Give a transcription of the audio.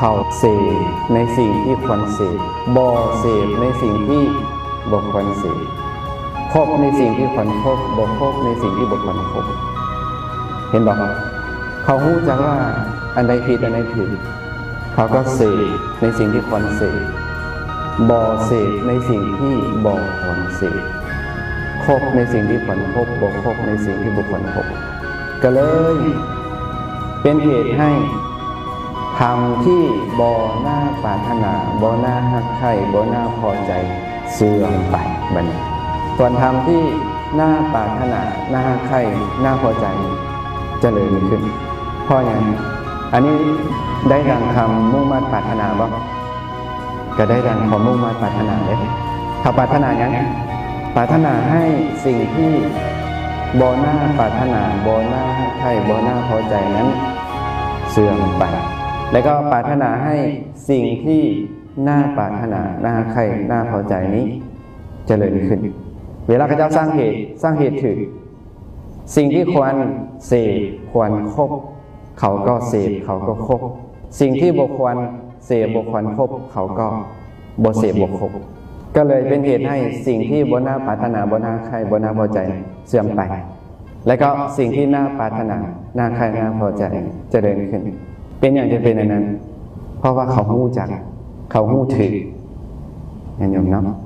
เขาเสพในสิ่งที่ควรเสพบ่เสพในสิ่งที่บ่ควรเสพคบในสิ่งที่ควรคบบ่คบในสิ่งที่บ่ควรคบเห็นบอกเขารู้จักว่าอันใดผิดอันใดถูกเขาก็เสพในสิ่งที่ควรเสพบ่เสพในสิ่งที่บ่ควรเสพคบในสิ่งที่ควรคบบ่คบในสิ่งที่บ่ควรคบก็เลยเป็นเหตุให้ทำที่บ่น่าปรารถนาบ่น่าฮักใคร่บ่น่าพอใจเสื่อมไปบัดนี้ส่วนทำที่น่าปรารถนาน่าฮักใคร่น่าพอใจเจริญขึ้นเพราะอย่างอันนี้ได้ดังคำมุ่งมั่นปรารถนาบ่ก็ได้ดังความมุ่งมั่นปรารถนาเลยถ้าปรารถนาอย่างนี้ปรารถนาให้สิ่งที่บ่น่าปรารถนาบ่น่าฮักใคร่บ่น่าพอใจนั้นเสื่อมไปแล้วก็ปรารถนาให้สิ่งที่น่าปรารถนาน่าใครน่าพอใจนี้เจริญขึ้นเวลาพระเจ้าสร้างเหตุถึงสิ่งที่ควรเสพควรคบเขาก็เสพเขาก็คบสิ่งที่บ่ควรเสพบ่ควรคบเขาก็บ่เสพบ่คบก็เลยเป็นเหตุให้สิ่งที่บ่น่าปรารถนาบ่น่าใครบ่น่าพอใจเสื่อมไปแล้วก็สิ่งที่น่าปรารถนาน่าใครน่าพอใจเจริญขึ้นเป็นอย่างจะเป็นอันนั้นเพราะว่าเขาหู้จักเขาหู้ถืออย่างนี้เนาะ